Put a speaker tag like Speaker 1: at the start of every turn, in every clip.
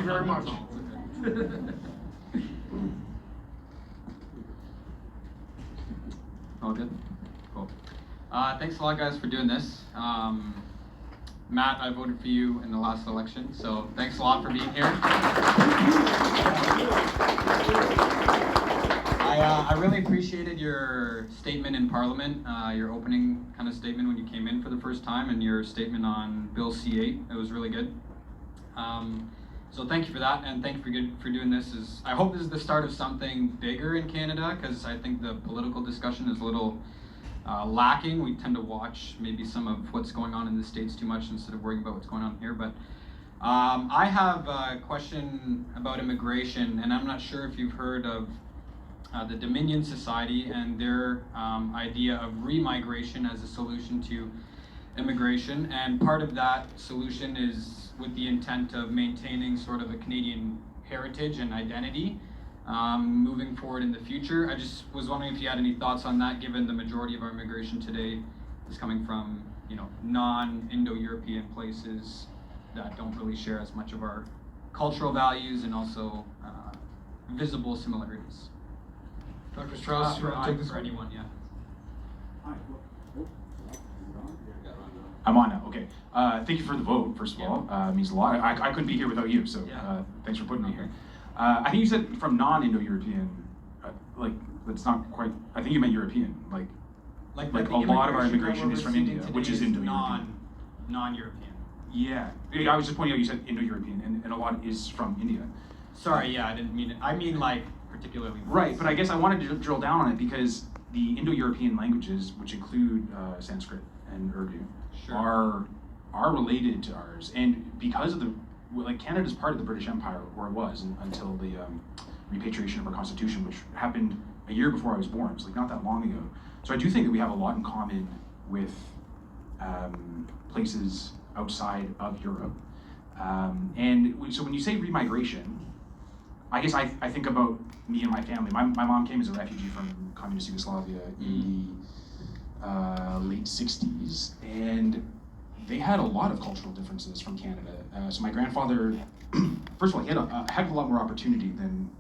Speaker 1: you very much.
Speaker 2: All good? Cool. Thanks a lot, guys, for doing this. Matt, I voted for you in the last election, so thanks a lot for being here. I really appreciated your statement in Parliament, your opening kind of statement when you came in for the first time, and your statement on Bill C8. It was really good. So thank you for that, and thank you for doing this. I hope this is the start of something bigger in Canada, because I think the political discussion is a little lacking. We tend to watch maybe some of what's going on in the States too much instead of worrying about what's going on here. But I have a question about immigration, and I'm not sure if you've heard of the Dominion Society and their idea of remigration as a solution to immigration. And part of that solution is with the intent of maintaining sort of a Canadian heritage and identity moving forward in the future. I just was wondering if you had any thoughts on that, given the majority of our immigration today is coming from, non-Indo-European places that don't really share as much of our cultural values and also visible similarities.
Speaker 1: Dr. Strauss, you want to take this
Speaker 2: for
Speaker 1: one?
Speaker 2: anyone, yeah.
Speaker 3: I'm on now, okay. Thank you for the vote, first of all. It means a lot. I couldn't be here without you, so thanks for putting me here. I think you said from non-Indo-European, that's not quite, I think you meant European, like a lot of our immigration is from India, which is Indo-European.
Speaker 2: Non-European.
Speaker 3: Yeah, I was just pointing out you said Indo-European, and a lot is from India.
Speaker 2: Sorry, I didn't mean it. I mean particularly.
Speaker 3: Right, but I guess I wanted to drill down on it because the Indo-European languages, which include Sanskrit and Urdu,
Speaker 2: sure,
Speaker 3: are related to ours, and because of Canada's part of the British Empire, or it was until the repatriation of our constitution, which happened a year before I was born, so not that long ago. So I do think that we have a lot in common with places outside of Europe, so when you say remigration, I guess I think about me and my family. My mom came as a refugee from communist Yugoslavia in the late 60s, and they had a lot of cultural differences from Canada. So my grandfather, first of all, he had a heck of a lot more opportunity than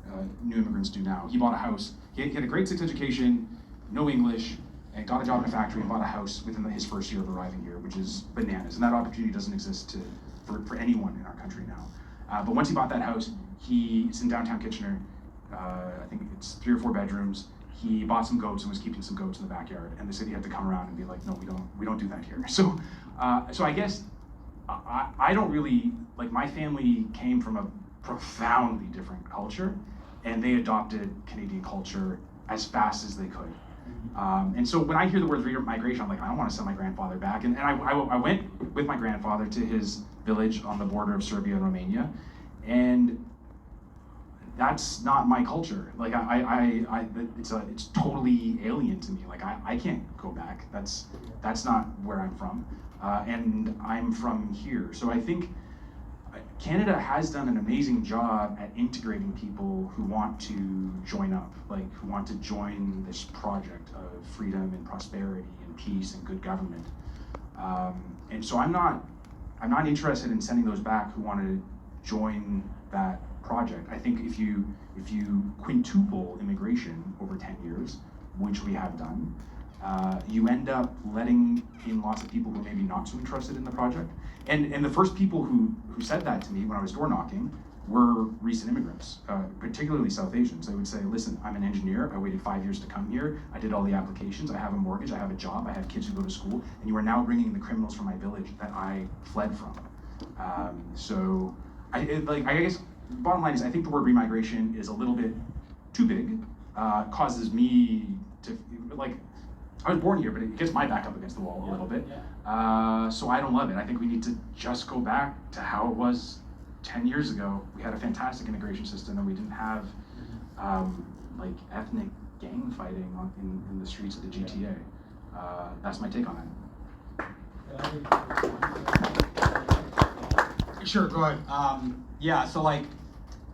Speaker 3: new immigrants do now. He bought a house, he had a grade 6 education, no English, and got a job in a factory and bought a house within his first year of arriving here, which is bananas. And that opportunity doesn't exist for anyone in our country now. But once he bought that house, it's in downtown Kitchener. I think it's 3 or 4 bedrooms. He bought some goats and was keeping some goats in the backyard. And the city had to come around and be like, no, we don't do that here. So I guess I don't really, my family came from a profoundly different culture, and they adopted Canadian culture as fast as they could. And so when I hear the word remigration, I'm like, I don't want to send my grandfather back. And I went with my grandfather to his village on the border of Serbia and Romania, and that's not my culture. It's totally alien to me. I can't go back. That's not where I'm from, and I'm from here. So I think Canada has done an amazing job at integrating people who want to join up, who want to join this project of freedom and prosperity and peace and good government. And so I'm not interested in sending those back who want to join that project. I think if you quintuple immigration over 10 years, which we have done, you end up letting in lots of people who are maybe not so interested in the project. And the first people who said that to me when I was door knocking were recent immigrants, particularly South Asians. They would say, listen, I'm an engineer, I waited 5 years to come here, I did all the applications, I have a mortgage, I have a job, I have kids who go to school, and you are now bringing in the criminals from my village that I fled from. So I guess the bottom line is I think the word remigration is a little bit too big, causes me to, I was born here, but it gets my back up against the wall a little bit. So I don't love it. I think we need to just go back to how it was 10 years ago. We had a fantastic immigration system, and we didn't have ethnic gang fighting in the streets of the GTA. That's my take on
Speaker 2: it. Sure, go ahead. So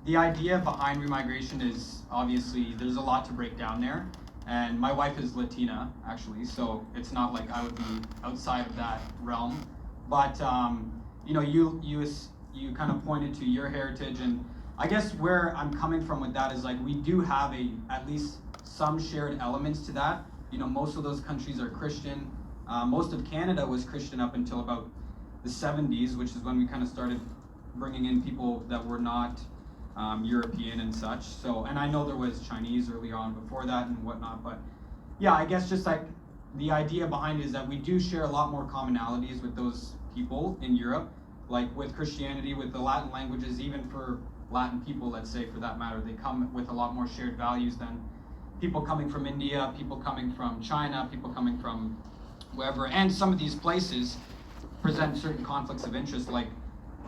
Speaker 2: the idea behind remigration is obviously there's a lot to break down there. And my wife is Latina, actually, so it's not like I would be outside of that realm. But you you kind of pointed to your heritage, and I guess where I'm coming from with that is like we do have at least some shared elements to that. You know, most of those countries are Christian. Most of Canada was Christian up until about the 70s, which is when we kind of started bringing in people that were not European and such. So, and I know there was Chinese early on before that and whatnot, but yeah, I guess just like the idea behind it is that we do share a lot more commonalities with those people in Europe, like with Christianity, with the Latin languages, even for Latin people, let's say, for that matter, they come with a lot more shared values than people coming from India, people coming from China, people coming from wherever. And some of these places present certain conflicts of interest, like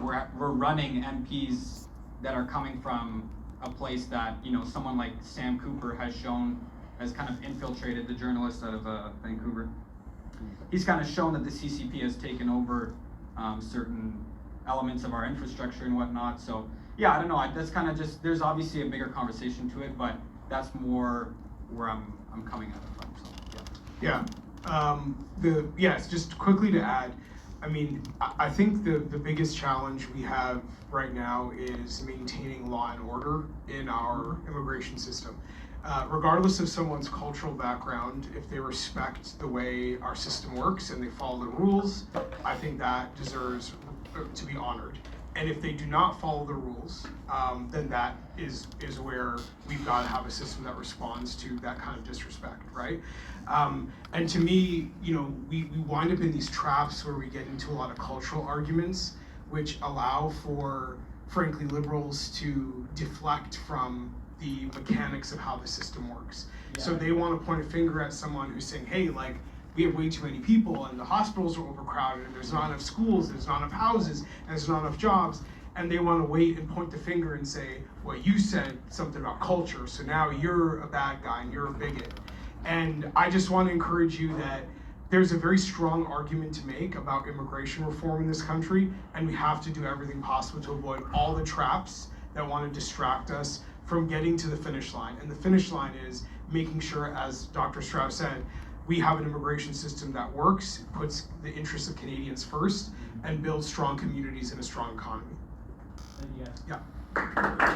Speaker 2: we're running MPs that are coming from a place that, you know, someone like Sam Cooper has kind of infiltrated, the journalist out of Vancouver. He's kind of shown that the CCP has taken over certain elements of our infrastructure and whatnot. So yeah, I don't know. That's kind of just, there's obviously a bigger conversation to it, but that's more where I'm coming at it from. So yeah.
Speaker 1: Yes, just quickly to add, I mean, I think the biggest challenge we have right now is maintaining law and order in our immigration system. Regardless of someone's cultural background, if they respect the way our system works and they follow the rules, I think that deserves to be honored. And if they do not follow the rules, then that is where we've got to have a system that responds to that kind of disrespect, right? And to me, you know, we wind up in these traps where we get into a lot of cultural arguments, which allow for, frankly, liberals to deflect from the mechanics of how the system works. Yeah. So they want to point a finger at someone who's saying, hey, like, we have way too many people and the hospitals are overcrowded and there's not enough schools, there's not enough houses, and there's not enough jobs. And they want to wait and point the finger and say, well, you said something about culture, so now you're a bad guy and you're a bigot. And I just want to encourage you that there's a very strong argument to make about immigration reform in this country, and we have to do everything possible to avoid all the traps that want to distract us from getting to the finish line. And the finish line is making sure, as Dr. Strauss said, we have an immigration system that works, puts the interests of Canadians first, and builds strong communities and a strong economy.
Speaker 4: Yeah.